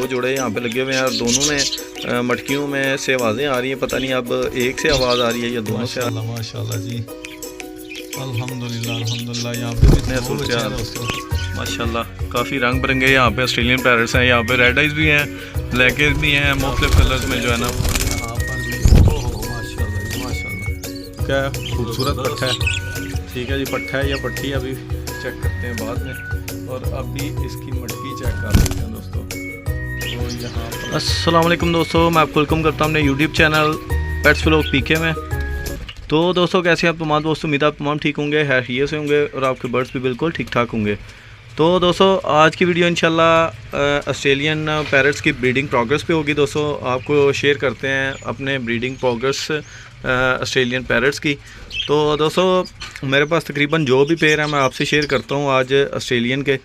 दो जोड़े यहाँ पे लगे हुए हैं और दोनों में मटकियों में से आवाज़ें आ रही हैं। पता नहीं अब एक से आवाज़ आ रही है या दोनों से। माशाल्लाह जी, अल्हम्दुलिल्लाह अल्हम्दुलिल्लाह। यहाँ पे भी दो बच्चे हैं दोस्तों, माशाल्लाह काफ़ी रंग बिरंगे यहाँ पे ऑस्ट्रेलियन पैरट्स हैं। यहाँ पे रेड आइज भी हैं, ब्लैक आइज भी हैं, मुख्तलिफ कलर्स में जो है ना। यहाँ पर भी माशाल्लाह जी माशाल्लाह, क्या खूबसूरत पट्ठा है। ठीक है जी, पट्ठा है या पट्टी अभी चेक करते हैं बाद में। और अभी इसकी मटकी चेक कर लेते हैं दोस्तों। तो यहाँ पर अस्सलाम वालेकुम दोस्तों, मैं आपको वेलकम करता हूँ अपने यूट्यूब चैनल पेट्स व्लॉग पीके में। तो दोस्तों कैसे हैं आप तमाम दोस्तों, उम्मीद आप तमाम ठीक होंगे, हैरियत से होंगे और आपके बर्ड्स भी बिल्कुल ठीक ठाक होंगे। तो दोस्तों आज की वीडियो इंशाल्लाह ऑस्ट्रेलियन पैरट्स की ब्रीडिंग प्रोग्रेस पे होगी। दोस्तों आपको शेयर करते हैं अपने ब्रीडिंग प्रोग्रेस ऑस्ट्रेलियन पैरट्स की। तो दोस्तों मेरे पास तकरीबन जो भी पेयर हैं मैं आपसे शेयर करता हूँ आज ऑस्ट्रेलियन के।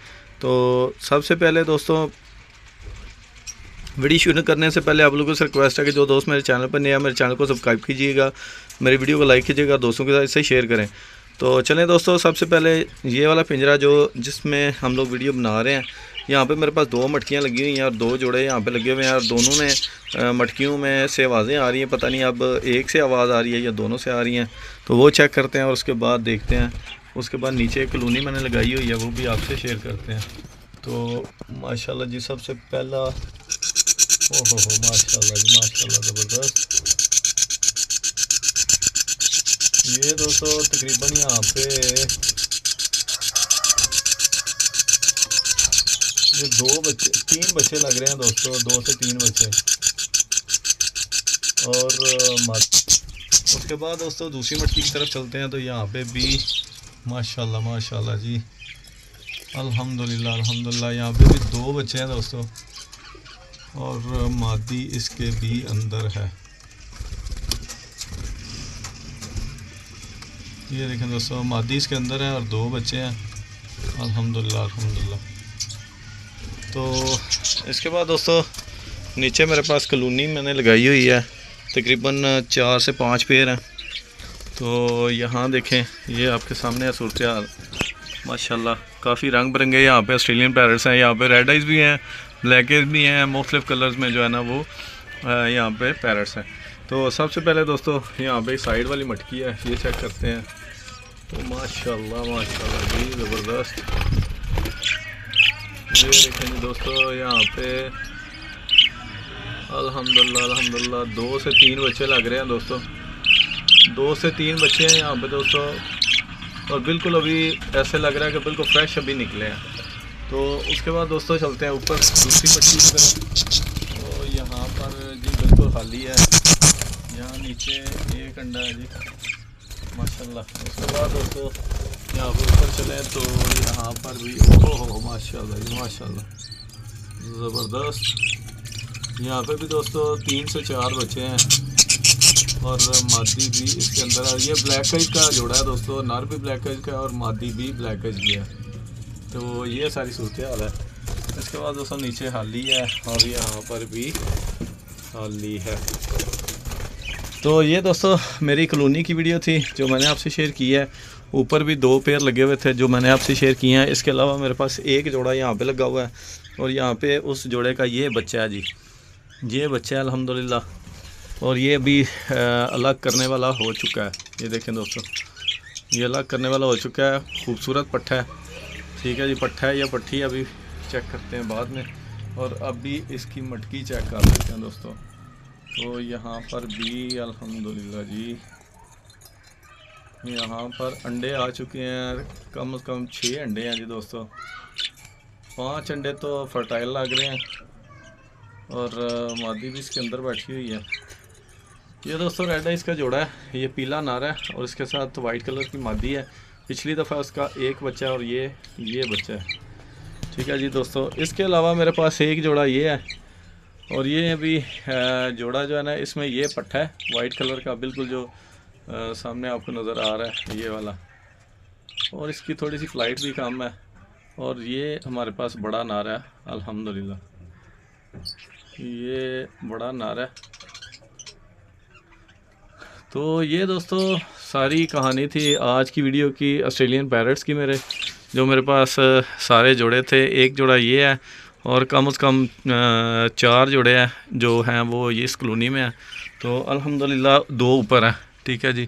तो सबसे पहले दोस्तों वीडियो शुरू करने से पहले आप लोगों से रिक्वेस्ट है कि जो दोस्त मेरे चैनल पर नए हैं मेरे चैनल को सब्सक्राइब कीजिएगा, मेरी वीडियो को लाइक कीजिएगा, दोस्तों के साथ इसे शेयर करें। तो चलें दोस्तों, सबसे पहले ये वाला पिंजरा जिसमें हम लोग वीडियो बना रहे हैं, यहाँ पे मेरे पास दो मटकियाँ लगी हुई हैं और दो जोड़े यहाँ पे लगे हुए हैं और दोनों में मटकियों में से आवाज़ें आ रही हैं। पता नहीं अब एक से आवाज़ आ रही है या दोनों से आ रही हैं, तो वो चेक करते हैं और उसके बाद देखते हैं। उसके बाद नीचे एक कॉलोनी मैंने लगाई हुई है, वो भी आपसे शेयर करते हैं। तो माशाल्लाह जी, सबसे पहला ओहो माशाल्लाह जी माशाल्लाह, ज़बरदस्त। ये दोस्तों तकरीबन यहाँ पे ये तीन बच्चे लग रहे हैं दोस्तों, 2 से 3 बच्चे। और उसके बाद दोस्तों दूसरी मटकी की तरफ चलते हैं। तो यहाँ पे भी माशाल्लाह माशाल्लाह जी, अल्हम्दुलिल्लाह अल्हम्दुलिल्लाह। यहाँ पे भी 2 बच्चे हैं दोस्तों और मादी इसके भी अंदर है। ये देखें दोस्तों, मादी इसके अंदर है और 2 बच्चे हैं, अल्हम्दुलिल्लाह अल्हम्दुलिल्लाह। तो इसके बाद दोस्तों नीचे मेरे पास कॉलोनी मैंने लगाई हुई है, तकरीबन 4 से 5 पेयर हैं। तो यहाँ देखें, ये आपके सामने है सूरत हाल। माशाल्लाह काफ़ी रंग बिरंगे यहाँ पे ऑस्ट्रेलियन पैरट्स हैं। यहाँ पे रेड आइज भी हैं, ब्लैक आइज भी हैं, मुख्तलिफ कलर्स में जो है ना वो यहाँ पे पैरट्स हैं। तो सबसे पहले दोस्तों यहाँ पे साइड वाली मटकी है, ये चेक करते हैं। तो माशाल्लाह माशाल्लाह जी, ज़बरदस्त। ये देखें जी दोस्तों, यहाँ पे अल्हम्दुलिल्लाह अल्हम्दुलिल्लाह 2 से 3 बच्चे लग रहे हैं दोस्तों, 2 से 3 बच्चे हैं यहाँ पे दोस्तों। और बिल्कुल अभी ऐसे लग रहा है कि बिल्कुल फ्रेश अभी निकले हैं। तो उसके बाद दोस्तों चलते हैं ऊपर दूसरी मटकी की तरफ। तो यहाँ पर जी बिल्कुल खाली है, यहाँ नीचे एक अंडा है जी माशाल्लाह। उसके बाद दोस्तों यहाँ पर ऊपर चलें तो यहाँ पर भी ओहो माशाल्लाह जी माशाल्लाह, ज़बरदस्त। यहाँ पे भी दोस्तों 3 से 4 बच्चे हैं और मादी भी इसके अंदर है। ये ब्लैक आइज का जोड़ा है दोस्तों, नर भी ब्लैक आइज का है और मादी भी ब्लैक आइज की है। तो ये सारी सूरत हाल है। इसके बाद दोस्तों नीचे हाली है और यहाँ पर भी हाली है। तो ये दोस्तों मेरी कॉलोनी की वीडियो थी जो मैंने आपसे शेयर की है। ऊपर भी 2 पेयर लगे हुए थे जो मैंने आपसे शेयर किए हैं। इसके अलावा मेरे पास एक जोड़ा यहाँ पे लगा हुआ है और यहाँ पे उस जोड़े का ये बच्चा है जी, ये बच्चा है अल्हम्दुलिल्लाह। और ये अभी अलग करने वाला हो चुका है। ये देखें दोस्तों, ये अलग करने वाला हो चुका है, खूबसूरत पट्ठा है। ठीक है जी, पट्ठा है या पट्टी अभी चेक करते हैं बाद में। और अभी इसकी मटकी चेक कर लेते हैं दोस्तों। तो यहाँ पर भी अल्हम्दुलिल्लाह जी, यहाँ पर अंडे आ चुके हैं, कम से कम 6 अंडे हैं जी दोस्तों। 5 अंडे तो फर्टाइल लग रहे हैं और मादी भी इसके अंदर बैठी हुई है। ये दोस्तों रेड आइज का जोड़ा है, ये पीला नारा है और इसके साथ वाइट कलर की मादी है। पिछली दफ़ा उसका एक बच्चा और ये बच्चा है। ठीक है जी दोस्तों, इसके अलावा मेरे पास एक जोड़ा ये है और ये अभी जोड़ा जो है ना, इसमें ये पट्ठा है वाइट कलर का, बिल्कुल जो सामने आपको नज़र आ रहा है ये वाला। और इसकी थोड़ी सी फ्लाइट भी कम है। और ये हमारे पास बड़ा नारा है अल्हम्दुलिल्लाह, ये बड़ा नारा है। तो ये दोस्तों सारी कहानी थी आज की वीडियो की ऑस्ट्रेलियन पैरट्स की। मेरे पास सारे जोड़े थे, एक जोड़ा ये है और कम से कम 4 जोड़े हैं जो हैं वो ये इस कॉलोनी में हैं। तो अल्हम्दुलिल्लाह 2 ऊपर हैं, ठीक है जी।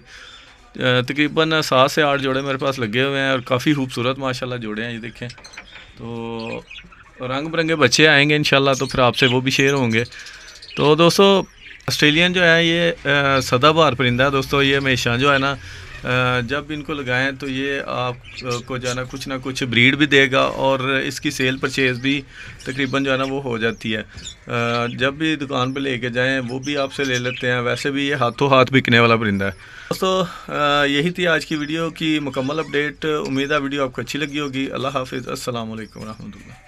तकरीबन 7 से 8 जोड़े मेरे पास लगे हुए हैं और काफ़ी खूबसूरत माशाल्लाह जोड़े हैं, ये देखें। तो रंग बिरंगे बच्चे आएंगे इंशाल्लाह, तो फिर आपसे वो भी शेयर होंगे। तो दोस्तों ऑस्ट्रेलियन जो है ये सदाबहार परिंदा है दोस्तों। ये हमेशा जो है ना जब इनको लगाएं तो ये आपको जो है ना कुछ ब्रीड भी देगा और इसकी सेल परचेज़ भी तकरीबन जो है ना वो हो जाती है। जब भी दुकान पे लेके जाएं वो भी आपसे ले लेते हैं। वैसे भी ये हाथों हाथ बिकने वाला परिंदा है दोस्तों। यही थी आज की वीडियो की मुकम्मल अपडेट। उम्मीद है वीडियो आपको अच्छी लगी होगी। अल्लाह हाफिज़, अस्सलाम वालेकुम रहमतुल्लाह।